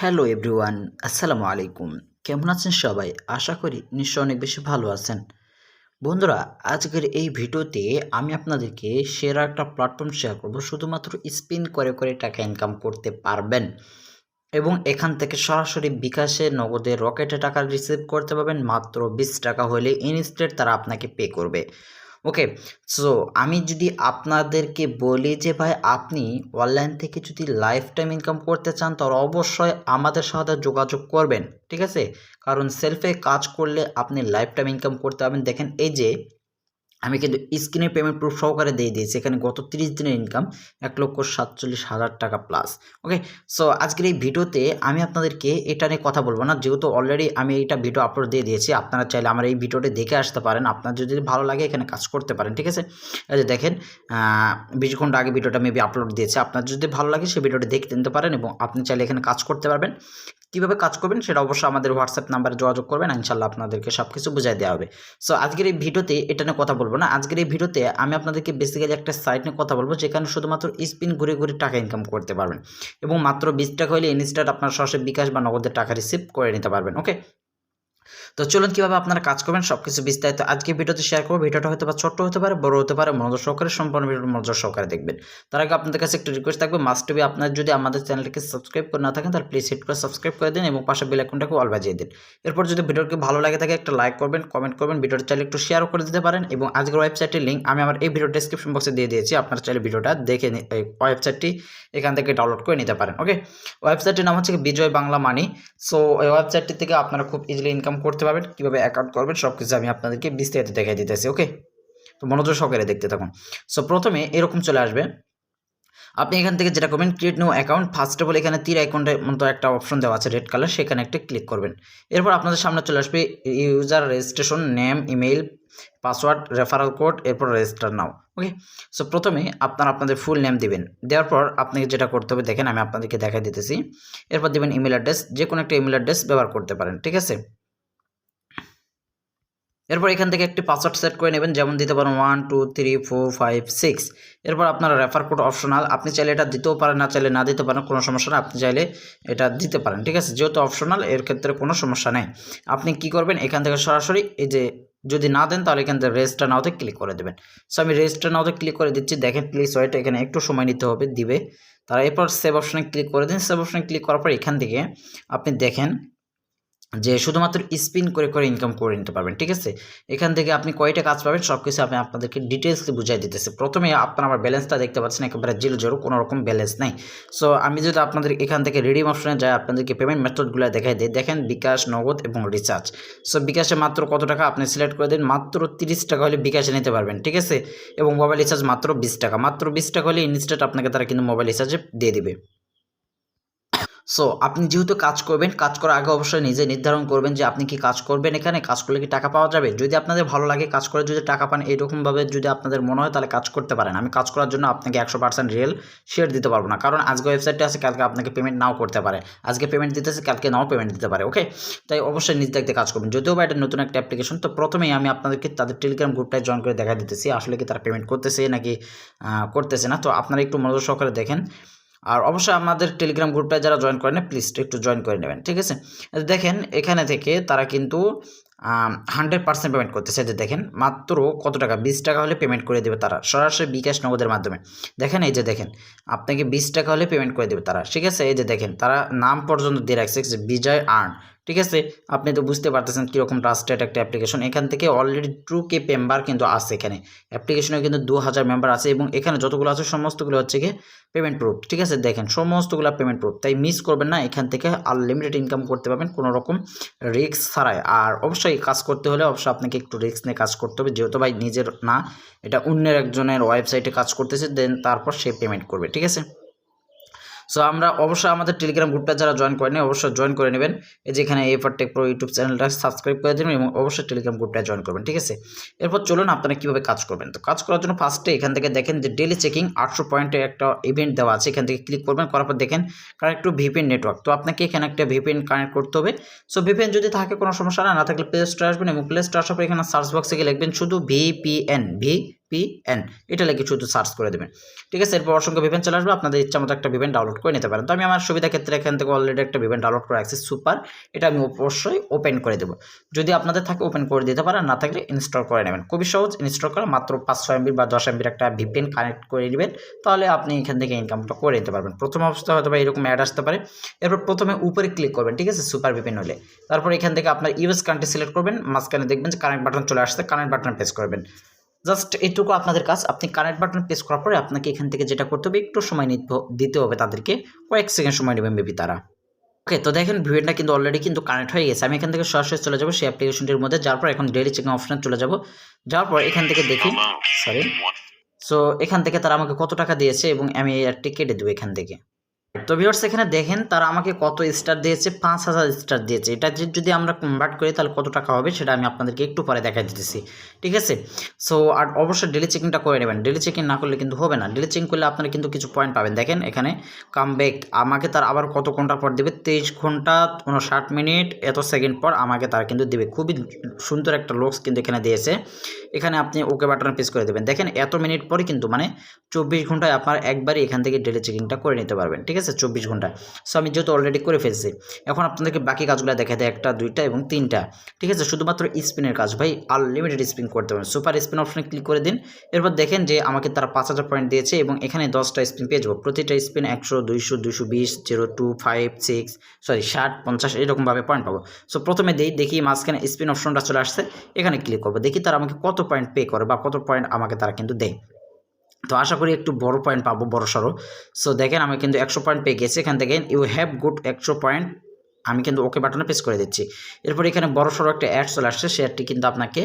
Hello everyone, আসসালামু আলাইকুম। কেমন আছেন সবাই? আশা করি নিশ্চয় অনেক বেশি ভালো আছেন। বন্ধুরা, আজকের এই ভিডিওতে আমি আপনাদেরকে সেরা একটা প্ল্যাটফর্ম শেয়ার করব। শুধুমাত্র স্পিন করে করে টাকা ইনকাম করতে পারবেন এবং এখান থেকে সরাসরি বিকাশে নগদে রকেটে টাকা রিসিভ করতে পারবেন। মাত্র 20 টাকা হলে ইনস্ট্যান্ট তারা আপনাকে পে করবে। ওকে, সো আমি যদি আপনাদেরকে বলি যে ভাই আপনি অনলাইন থেকে যদি লাইফ টাইম ইনকাম করতে চান তাহলে অবশ্যই আমাদের সাথে যোগাযোগ করবেন, ঠিক আছে? কারণ সেলফে কাজ করলে আপনি লাইফ টাইম ইনকাম করতে পারবেন। দেখেন এই যে আমি কিন্তু স্ক্রিনে পেমেন্ট প্রুফ সহকারে দিয়ে দিয়েছি। এখানে গত 30 দিনের ইনকাম 1,47,000 টাকা প্লাস। ওকে, সো আজকের এই ভিডিওতে আমি আপনাদেরকে এটা নিয়ে কথা বলবো না, যেহেতু অলরেডি আমি এইটা ভিডিও আপলোড দিয়ে দিয়েছি। আপনারা চাইলে আমার এই ভিডিওটি দেখে আসতে পারেন। আপনার যদি ভালো লাগে এখানে কাজ করতে পারেন, ঠিক আছে? এই যে দেখেন 20 ঘন্টা আগে ভিডিওটা মেবি আপলোড দিয়েছি। আপনার যদি ভালো লাগে সেই ভিডিওটি দেখতে নিতে পারেন এবং আপনি চাইলে এখানে কাজ করতে পারবেন। কীভাবে কাজ করবেন সেটা অবশ্যই আমাদের হোয়াটসঅ্যাপ নাম্বারে যোগাযোগ করবেন, ইনশাল্লাহ আপনাদেরকে সব কিছু বুঝাই দেওয়া হবে। সো আজকের এই ভিডিওতে এটা নিয়ে কথা বলবো না। আজকের এই ভিডিওতে আমি আপনাদেরকে বেসিক্যালি একটা সাইট নিয়ে কথা বলবো যেখানে শুধুমাত্র স্পিন ঘুরে ঘুরে টাকা ইনকাম করতে পারবেন এবং মাত্র 20 টাকা হলে ইনস্ট্যান্ট আপনার সরাসরি বিকাশ বা নগদের টাকা রিসিভ করে নিতে পারবেন। ওকে, তো চলুন কীভাবে আপনারা কাজ করবেন সব কিছু বিস্তারিত আজকে ভিডিওতে শেয়ার করবো। ভিডিওটা হতে পারে ছোট্ট হতে পারে, বড় হতে পারে, মনোযোগ সহকারে সম্পূর্ণ ভিডিওটা মনোযোগ সহকারে দেখবেন। তার আগে আপনাদের কাছে একটু রিকোয়েস্ট থাকবে, মাস্ট বি আপনার যদি আমাদের চ্যানেলটিকে সাবস্ক্রাইব করে না থাকেন তাহলে প্লিজ হিট করে সাবস্ক্রাইব করে দিন এবং পাশে বেল আইকনটাকে অল বাজিয়ে দিন। এরপর যদি ভিডিওটি ভালো লাগে থাকে একটা লাইক করবেন, কমেন্ট করবেন, ভিডিওটা চাইলে একটু শেয়ারও করে দিতে পারেন এবং আজকের ওয়েবসাইটের লিঙ্ক আমি আমার এই ভিডিও ডেসক্রিপশন বক্সে দিয়ে দিয়েছি। আপনারা চাইলে ভিডিওটা দেখে ওয়েবসাইটটি এখান থেকে ডাউনলোড করে নিতে পারেন। ওকে, ওয়েবসাইটটির নাম হচ্ছে বিজয় বাংলা মানি। সো এই ওয়েবসাইটটি থেকে আপনারা খুব ইজিলি ইনকাম করতে পারবেন। কীভাবে অ্যাকাউন্ট করবেন সব কিছু আমি আপনাদেরকে বিস্তারিত দেখাই দিতেছি। ওকে, তো মনোযোগ সহকারে দেখতে থাকুন। সো প্রথমে এরকম চলে আসবে। আপনি এখান থেকে যেটা করবেন, create new account. First of all এখানে তীর আইকনের মতো একটা অপশন দেওয়া আছে রেড কালার, সেখানে একটা ক্লিক করবেন। এরপর আপনাদের সামনে চলে আসবে user registration, name, email, password, referral code, এরপর রেজিস্টার নাও। ওকে, সো প্রথমে আপনারা আপনাদের ফুল নেম দিবেন। দেওয়ার পর আপনাকে যেটা করতে হবে দেখেন আমি আপনাদেরকে দেখাই দিতেছি। এরপর দেবেন ইমেল অ্যাড্রেস, যে কোনো একটা ইমেল অ্যাড্রেস ব্যবহার করতে পারেন, ঠিক আছে? এরপর এখান থেকে একটি পাসওয়ার্ড সেট করে নেবেন, যেমন দিতে পারেন 1 2 3 4 5 6। এরপর আপনার রেফার কোড অপশনাল, আপনি চাইলে এটা দিতেও পারেন, না চাইলে না দিতে পারেন, কোনো সমস্যা নেই। আপনি চাইলে এটা দিতে পারেন, ঠিক আছে? যেহেতু অপশনাল এর ক্ষেত্রে কোনো সমস্যা নেই। আপনি কি করবেন, এখান থেকে সরাসরি এই যে যদি না দেন তাহলে এখান থেকে রেজিস্টার নাওতে ক্লিক করে দেবেন। সো আমি রেজিস্টার নাওতে ক্লিক করে দিচ্ছি। দেখেন প্লিজ ওয়েট, এখানে একটু সময় নিতে হবে, দিবে তারা। এরপর সেভ অপশনে ক্লিক করে দিন। সেভ অপশনে ক্লিক করার পর এখান থেকে আপনি দেখেন যে শুধুমাত্র স্পিন করে করে ইনকাম করে নিতে পারবেন, ঠিক আছে? এখান থেকে আপনি কয়টা কাজ পাবেন সব কিছু আমি আপনাদেরকে ডিটেলসে বুঝাই দিতেছি। প্রথমে আপনারা আমার ব্যালেন্সটা দেখতে পাচ্ছেন, একেবারে জিরো, কোনো রকম ব্যালেন্স নাই। সো আমি যদি আপনাদের এখান থেকে রিডিম অপশনে যাই, আপনাদেরকে পেমেন্ট মেথডগুলো দেখাই দিই। দেখেন বিকাশ, নগদ এবং রিচার্জ। সো বিকাশে মাত্র কত টাকা আপনি সিলেক্ট করে দিন, মাত্র 30 টাকা হলে বিকাশে নিতে পারবেন, ঠিক আছে? এবং মোবাইল রিচার্জ মাত্র 20 টাকা। মাত্র 20 টাকা হলে ইনস্ট্যান্ট আপনাকে তারা কিন্তু মোবাইল রিচার্জে দিয়ে দিবে। সো আপনি যেহেতু কাজ করবেন, কাজ করার আগে অবশ্যই নিজে নির্ধারণ করবেন যে আপনি কি কাজ করবেন, এখানে কাজ করলে কি টাকা পাওয়া যাবে। যদি আপনাদের ভালো লাগে কাজ করে যদি টাকা পান এরকমভাবে যদি আপনাদের মনে হয় তাহলে কাজ করতে পারেন। আমি কাজ করার জন্য আপনাকে 100% রিয়েল শেয়ার দিতে পারবো না, কারণ আজকে ওয়েবসাইটে আছে, কালকে আপনাকে পেমেন্ট নাও করতে পারে। আজকে পেমেন্ট দিতেছে, কালকে নাও পেমেন্ট দিতে পারে। ওকে, তাই অবশ্যই নিজ দেখতে কাজ করবেন। যদিও বা এটা নতুন একটা অ্যাপ্লিকেশন, তো প্রথমেই আমি আপনাদেরকে তাদের টেলিগ্রাম গ্রুপটায় জয়েন করে দেখা দিতেছি আসলে কি তারা পেমেন্ট করতেছে নাকি করতেছে না। তো আপনারা একটু মনোযোগ সহকারে দেখেন। আর অবশ্যই আমাদের টেলিগ্রাম গ্রুপটায় যারা জয়েন করেন প্লিজ একটু জয়েন করে নেবেন, ঠিক আছে? দেখেন এখানে থেকে তারা কিন্তু 100% পেমেন্ট করতেছে। যে দেখেন মাত্র কত টাকা, 20 টাকা হলে পেমেন্ট করে দেবে তারা সরাসরি বিকাশ নগদের মাধ্যমে। দেখেন এই যে দেখেন আপনাকে 20 টাকা হলে পেমেন্ট করে দেবে তারা, ঠিক আছে? এই যে দেখেন তারা নাম পর্যন্ত দিয়ে রাখছে যে বিজয় আর্ন, ঠিক আছে? আপনি তো বুঝতে পারতেছেন কীরকম ট্রাস্টেড একটা অ্যাপ্লিকেশন। এখান থেকে অলরেডি 2K মেম্বার কিন্তু আছে, এখানে অ্যাপ্লিকেশনে কিন্তু 2000 মেম্বার আছে এবং এখানে যতগুলো আছে সমস্তগুলো হচ্ছে কি পেমেন্ট প্রুফ, ঠিক আছে? দেখেন সমস্তগুলো পেমেন্ট প্রুফ, তাই মিস করবেন না। এখান থেকে আনলিমিটেড ইনকাম করতে পারবেন কোনো রকম রিস্ক ছাড়াই। আর অবশ্যই কাজ করতে হলে অবশ্যই আপনাকে একটু রিস্ক নিয়ে কাজ করতে হবে, যেহেতু ভাই নিজের না, এটা অন্যের একজনের ওয়েবসাইটে কাজ করতেছে, দেন তারপর সে পেমেন্ট করবে, ঠিক আছে? সো আমরা অবশ্যই আমাদের টেলিগ্রাম গ্রুপটা যারা জয়েন করেনি অবশ্যই জয়েন করে নেবেন। এই যে এখানে এফআর টেক প্রো ইউটিউব চ্যানেলটা সাবস্ক্রাইব করে দেবেন এবং অবশ্যই টেলিগ্রাম গ্রুপটা জয়েন করবেন, ঠিক আছে? এরপর চলুন আপনারা কীভাবে কাজ করবেন। তো কাজ করার জন্য ফার্স্টে এখান থেকে দেখেন যে ডেলি চেকিং 800 পয়েন্টে একটা ইভেন্ট দেওয়া আছে, এখান থেকে ক্লিক করবেন। করার পর দেখেন কানেক্ট টু ভিপিএন নেটওয়ার্ক, তো আপনাকে এখানে একটা ভিপিএন কানেক্ট করতে হবে। সো ভিপিএন যদি থাকে কোনো সমস্যা না থাকলে প্লে স্টোরে আসবেন এবং প্লে স্টোরে আসার পর এখানে সার্চ বক্সে গিয়ে লিখবেন শুধু ভিপিএন, VPN এটা লিখে শুধু সার্চ করে দেবেন, ঠিক আছে। এরপর অসংখ্য VPN চলে আসবে, আপনাদের ইচ্ছা মতো একটা VPN ডাউনলোড করে নিতে পারেন। তো আমি আমার সুবিধা ক্ষেত্রে এখান থেকে অলরেডি একটা VPN ডাউনলোড করে রাখছি, সুপার। এটা আমি অবশ্যই ওপেন করে দেবো, যদি আপনাদের থাকে ওপেন করে দিতে পারেন, না থাকলে ইনস্টল করে নেবেন। খুবই সহজ ইনস্টল করা, মাত্র 500 MB বা 10 MB একটা VPN কানেক্ট করে নেবেন, তাহলে আপনি এখান থেকে ইনকামটা করে নিতে পারবেন। প্রথম অবস্থায় হয়তো বা এরকম অ্যাড আসতে পারে। এরপর প্রথমে উপরে ক্লিক করবেন, ঠিক আছে, সুপার VPN হলে। তারপর এখান থেকে আপনার ইউএস কান্ট্রি সিলেক্ট করবেন, মাঝখানে দেখবেন যে কানেক্ট বাটন চলে আসছে, কানেক্ট বাটন প্রেস করবেন। জাস্ট এইটুকু আপনাদের কাজ। আপনি কানেক্ট বাটন প্রেস করার পরে আপনাকে এখান থেকে যেটা করতে হবে, একটু সময় দিতে হবে তাদেরকে, কয়েক সেকেন্ড সময় নেবেন মেবি তারা। ওকে, তো দেখেন ভিপিএনটা কিন্তু অলরেডি কিন্তু কানেক্ট হয়ে গেছে। আমি এখান থেকে সরাসরি চলে যাবো সেই অ্যাপ্লিকেশনটির মধ্যে, যাওয়ার পর এখন ডেইলি চেকিং অপশনে চলে যাব। যাওয়ার পর এখান থেকে দেখি, সরি, সো এখান থেকে তারা আমাকে কত টাকা দিয়েছে এবং আমি এই অ্যাডটি কেটে দেবো এখান থেকে। তো ভিউয়ার্স এখানে দেখেন তারা আমাকে কত স্টার দিয়েছে, 5000 স্টার দিয়েছে। এটা যদি আমরা কনভার্ট করি তাহলে কত টাকা হবে সেটা আমি আপনাদেরকে একটু পরে দেখা দিতেছি, ঠিক আছে। সো আর অবশ্যই ডেলি চেকিংটা করে নেবেন, ডেলি চেকিং না করলে কিন্তু হবে না। ডেলি চেকিং করলে আপনারা কিন্তু কিছু পয়েন্ট পাবেন। দেখেন এখানে কামব্যাক আমাকে তার আবার কত ঘন্টা পর দেবে, 23 ঘন্টা 59 মিনিট এত সেকেন্ড পর আমাকে তারা কিন্তু দেবে। খুবই সুন্দর একটা লুকস কিন্তু এখানে দিয়েছে। এখানে আপনি ওকে বাটনে প্রেস করে দেবেন। দেখেন এত মিনিট পরে কিন্তু মানে 24 ঘন্টায় আপনার একবারই এখান থেকে ডেলি চেকিংটা করে নিতে পারবেন, ঠিক আছে, 24 ঘন্টা। সো আমি যেহেতু অলরেডি করে ফেলছি, এখন আপনাদেরকে বাকি কাজগুলো দেখা দেয়, 1টা 2টা এবং 3টা, ঠিক আছে। শুধুমাত্র স্পিনের কাজ ভাই, আনলিমিটেড স্পিন করতে পারেন। সুপার স্পিন অপশনে ক্লিক করে দিন। এরপর দেখেন যে আমাকে তারা 5000 পয়েন্ট দিয়েছে এবং এখানে 10টা স্পিন পেয়ে যাবো। প্রতিটা স্পিন 100 200 220 0 2 5 6 সরি 60 50 এরকমভাবে পয়েন্ট পাবো। সো প্রথমে দেখি মাঝখানে স্পিন অপশনটা চলে আসছে, এখানে ক্লিক করবো, দেখি তারা আমাকে কত পয়েন্ট পে করে বা কত পয়েন্ট আমাকে তারা কিন্তু দেয়। তো আশা করি একটু বড় পয়েন্ট পাবো, বড় সড়ো। সো দেখেন আমি কিন্তু 100 পয়েন্ট পেয়ে গেছি। এখান থেকে ইউ হ্যাভ গুড 100 পয়েন্ট, আমি কিন্তু ওকে বাটনে প্রেস করে দিচ্ছি। এরপর এখানে বড় সড়ো একটা অ্যাড চলে আসছে, সেই অ্যাডটি কিন্তু আপনাকে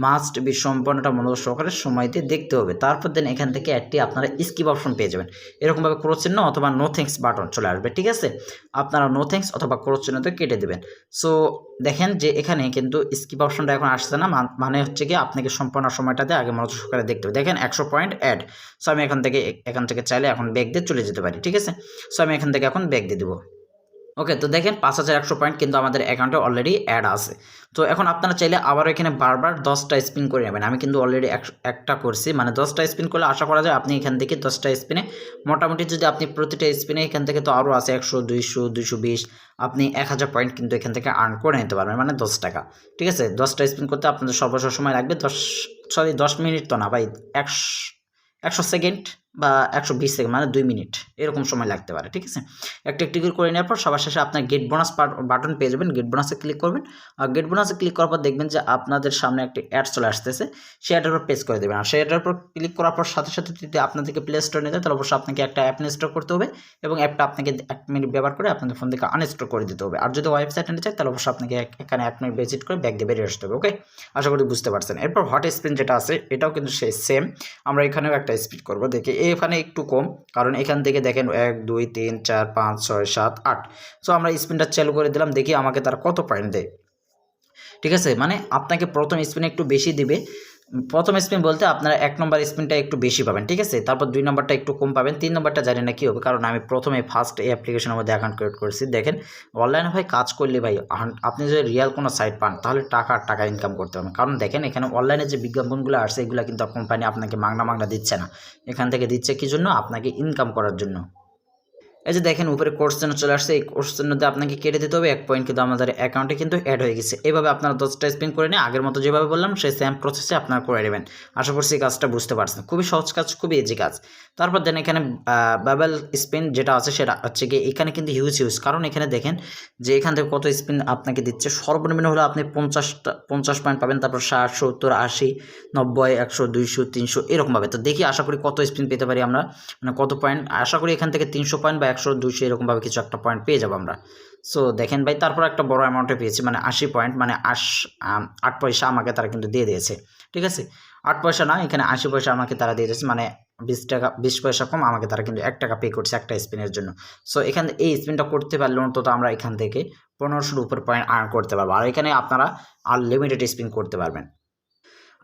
মাস্ট বি সম্পূর্ণটা মনোযোগ সহকারে সময় দিয়ে দেখতে হবে। তারপর দেন এখান থেকে অ্যাডটি আপনারা স্কিপ অপশন পেয়ে যাবেন। এরকমভাবে ক্রস চিহ্ন অথবা নো থ্যাঙ্কস বাটন চলে আসবে, ঠিক আছে। আপনারা নো থ্যাঙ্কস অথবা ক্রস চিহ্নতে কেটে দেবেন। সো দেখেন যে এখানে কিন্তু স্কিপ অপশনটা এখন আসছে না, মানে হচ্ছে কি আপনাকে সম্পূর্ণ সময়টাতে আগে মনোযোগ সহকারে দেখতে হবে। দেখেন 100 পয়েন্ট অ্যাড। সো আমি এখান থেকে চাইলে এখন ব্যাক দিয়ে চলে যেতে পারি, ঠিক আছে। সো আমি এখান থেকে এখন ব্যাক দিয়ে দেবো। ওকে, তো দেখেন 5100 পয়েন্ট কিন্তু আমাদের অ্যাকাউন্টে অলরেডি অ্যাড আছে। তো এখন আপনারা চাইলে আবারও এখানে বারবার 10টা স্পিন করে নেবেন। আমি কিন্তু অলরেডি একটা করছি, মানে 10টা স্পিন করলে আশা করা যায় আপনি এখান থেকে 10টা স্পিনে মোটামুটি যদি আপনি প্রতিটা স্পিনে এখান থেকে তো আরও আছে 100 200 220 আপনি 1000 পয়েন্ট কিন্তু এখান থেকে আর্ন করে নিতে পারবেন, মানে 10 টাকা, ঠিক আছে। 10টা স্পিন করতে আপনাদের সর্বশেষ সময় লাগবে 10 মিনিট তো না ভাই, 100 সেকেন্ড বা 120 সেকেন্ড, মানে 2 মিনিট এরকম সময় লাগতে পারে, ঠিক আছে। একটা করে নেওয়ার পর সবার শেষে আপনার গেট বোনাস বাটন পেয়ে যাবেন। গেট বোনাসে ক্লিক করবেন, আর গেট বোনাসে ক্লিক করার পর দেখবেন যে আপনাদের সামনে একটি অ্যাড চলে আসতেছে, সেই অ্যাডের উপর প্রেস করে দেবেন। আর সেই অ্যাডের উপর ক্লিক করার পর সাথে সাথে যদি আপনাদেরকে প্লে স্টোর নিতে তাহলে অবশ্যই আপনাকে একটা অ্যাপ ইনস্টল করতে হবে এবং অ্যাপটা আপনাকে 1 মিনিট ব্যবহার করে আপনাদের ফোন থেকে আনইনস্টল করে দিতে হবে। আর যদি ওয়েবসাইটে নিতে চাই তাহলে অবশ্যই আপনাকে এখানে 1 মিনিট ভিজিট করে ব্যাক দিয়ে বেরিয়ে আসতে হবে। ওকে, আশা করি বুঝতে পারছেন। এরপর হট স্পিন যেটা আছে এটাও কিন্তু সেই সেম, আমরা এখানেও একটা স্পিড করব। দেখি এখানে একটু কম, কারণ এখান থেকে দেখেন 1 2 3 4 5 6 7 8। সো আমরা স্পিনটা চালু করে দিলাম, দেখি আমাকে তার কত পয়েন্ট দেয়, ঠিক আছে। মানে আপনাকে প্রথম স্পিনে একটু বেশি দিবে। প্রথম স্পিন বলতে আপনারা 1 নম্বর স্পিনটা একটু বেশি পাবেন, ঠিক আছে। তারপর 2 নম্বরটা একটু কম পাবেন, 3 নম্বরটা জানি না কী হবে, কারণ আমি প্রথমে ফার্স্ট এই অ্যাপ্লিকেশনের মধ্যে অ্যাকাউন্ট ক্রিয়েট করেছি। দেখেন অনলাইনে ভাই কাজ করলে ভাই আপনি যদি রিয়েল কোনো সাইট পান তাহলে টাকা ইনকাম করতে পারবেন। কারণ দেখেন এখানে অনলাইনে যে বিজ্ঞাপনগুলো আসছে এগুলো কিন্তু কোম্পানি আপনাকে মাগনা দিচ্ছে না, এখান থেকে দিচ্ছে কী জন্য, আপনাকে ইনকাম করার জন্য। এই যে দেখেন উপরে কোর্স চিহ্ন চলে আসছে, এই কোর্স চিহ্নতে আপনাকে কেটে দিতে হবে 1 পয়েন্ট, কিন্তু আমাদের অ্যাকাউন্টে কিন্তু অ্যাড হয়ে গেছে। এভাবে আপনারা 10টা স্পিন করে নিয়ে আগের মতো যেভাবে বললাম সেই সেম প্রসেসে আপনারা করে নেবেন। আশা করছি এই কাজটা বুঝতে পারছেন, খুবই সহজ কাজ, খুবই ইজি কাজ। তারপর দেন এখানে বাবেল স্পিন যেটা আছে সেটা হচ্ছে কি এখানে কিন্তু হিউজ, কারণ এখানে দেখেন যে এখান থেকে কত স্পিন আপনাকে দিচ্ছে। সর্বনিম্ন হলে আপনি 50 পয়েন্ট পাবেন, তারপর 60 70 80 90 100 200 300 এরকমভাবে। তো দেখি আশা করি কত স্পিন পেতে পারি আমরা, মানে কত পয়েন্ট। আশা করি এখান থেকে 300 পয়েন্ট বা 100 200 এরকমভাবে কিছু একটা পয়েন্ট পেয়ে যাবো আমরা। সো দেখেন ভাই তারপর একটা বড় অ্যামাউন্টে পেয়েছি, মানে 80 পয়েন্ট, মানে 8 পয়সা আমাকে তারা কিন্তু দিয়ে দিয়েছে, ঠিক আছে। 8 পয়সা না, এখানে 80 পয়সা আমাকে তারা দিয়ে দিয়েছে, মানে 20 পয়সা কম আমাকে তারা কিন্তু 1 টাকা পে করছে একটা স্পিনের জন্য। সো এখানে এই স্পিনটা করতে পারলে অন্তত আমরা এখান থেকে 1500-র উপর পয়েন্ট আর্ন করতে পারবো। আর এখানে আপনারা আনলিমিটেড স্পিন করতে পারবেন।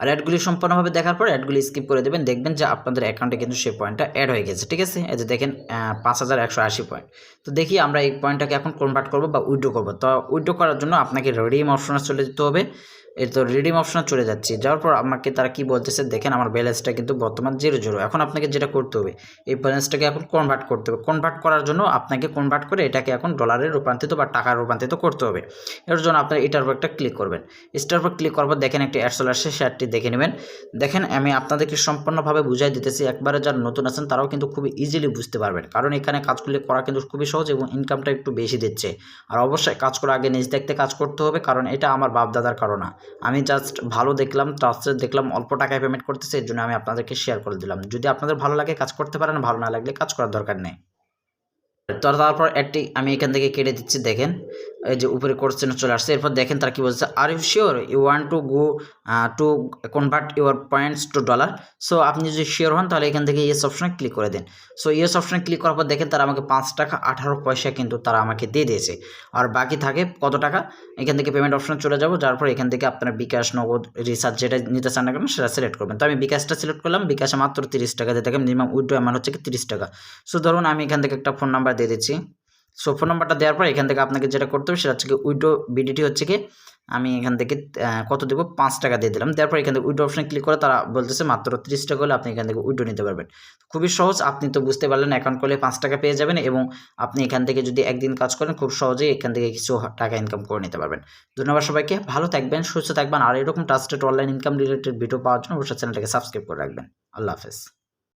আর অ্যাডগুলি সম্পূর্ণভাবে দেখার পর অ্যাডগুলি স্কিপ করে দেবেন, দেখবেন যে আপনাদের অ্যাকাউন্টে কিন্তু সেই পয়েন্টটা অ্যাড হয়ে গেছে, ঠিক আছে। এই যে দেখেন 5180 পয়েন্ট। তো দেখি আমরা এই পয়েন্টটাকে এখন কনভার্ট করবো বা উইথড্র করবো। তো উইথড্র করার জন্য আপনাকে রিডিম অপশনে চলে যেতে হবে। এই তো রিডিম অপশনে চলে যাচ্ছি। যাওয়ার পর আমাকে তারা কি বলতেছে দেখেন, আমার ব্যালেন্সটা কিন্তু বর্তমান 0 এখন আপনাকে যেটা করতে হবে এই ব্যালেন্সটাকে এখন কনভার্ট করতে হবে। কনভার্ট করার জন্য আপনাকে কনভার্ট করে এটাকে এখন ডলারে রূপান্তরিত বা টাকায় রূপান্তরিত করতে হবে। এর জন্য আপনারা এটার উপর একটা ক্লিক করবেন। এটার উপর ক্লিক করার পর দেখেন একটি অ্যাড চলে আসছে, শেয়ারটি দেখে নেবেন। দেখেন আমি আপনাদেরকে সম্পূর্ণভাবে বুঝাই দিতেছি, একবারে যারা নতুন আছেন তারাও কিন্তু খুবই ইজিলি বুঝতে পারবেন, কারণ এখানে কাজগুলি করা কিন্তু খুবই সহজ এবং ইনকামটা একটু বেশি দিচ্ছে। আর অবশ্যই কাজ করার আগে নিজ দেখতে কাজ করতে হবে, কারণ এটা আমার বাপ দাদার কারণ না, আমি জাস্ট ভালো দেখলাম, ট্রাস্টেড দেখলাম, অল্প টাকায় পেমেন্ট করতেছে, এর জন্য আমি আপনাদেরকে শেয়ার করে দিলাম। যদি আপনাদের ভালো লাগে কাজ করতে পারেন, ভালো না লাগলে কাজ করার দরকার নেই। তো তারপর অ্যাডটি আমি এখান থেকে কেটে দিচ্ছি। দেখেন এই যে উপরে কোশ্চেন চলে আসছে। এরপর দেখেন তারা কি বলছে, are you sure you want to go to convert your points to dollar. So আপনি যদি শিওর হন তাহলে এখান থেকে ইয়েস অপশনে ক্লিক করে দিন। সো ইয়েস অপশনে ক্লিক করার পর দেখেন তারা আমাকে 5 টাকা 18 পয়সা কিন্তু তারা আমাকে দিয়ে দিয়েছে। আর বাকি থাকে কত টাকা, এখান থেকে পেমেন্ট অপশনে চলে যাব। যার পর এখান থেকে আপনারা বিকাশ, নগদ, রিচার্জ যেটা নিতে চান না কেন সেটা সিলেক্ট করবেন। তো আমি বিকাশটা সিলেক্ট করলাম। বিকাশে মাত্র 30 টাকা দিয়ে থাকে, মিনিমাম উইথড্র অ্যামাউন্ট হচ্ছে কি 30 টাকা। সো ধরুন আমি এখান থেকে একটা ফোন নাম্বার দিয়ে দিচ্ছি। সো ফোন নাম্বারটা দেওয়ার পর এখান থেকে আপনাকে যেটা করতে হবে সেটা হচ্ছে কি উইড্রো বিডিটি হচ্ছে কি আমি এখান থেকে কত দেবো, 5 টাকা দিয়ে দিলাম। দেওয়ার পর এখান থেকে উইড্রো অপশনে ক্লিক করে তারা বলতেছে মাত্র 30 টাকা হলে আপনি এখান থেকে উইড্রো নিতে পারবেন। খুবই সহজ, আপনি তো বুঝতে পারলেন, অ্যাকাউন্ট করলে 5 টাকা পেয়ে যাবেন এবং আপনি এখান থেকে যদি একদিন কাজ করেন খুব সহজেই এখান থেকে কিছু টাকা ইনকাম করে নিতে পারবেন। ধন্যবাদ সবাইকে, ভালো থাকবেন, সুস্থ থাকবেন। আর এরকম trusted online income related video পাওয়ার জন্য অবশ্যই চ্যানেলটাকে সাবস্ক্রাইব করে রাখবেন। আল্লাহ হাফেজ।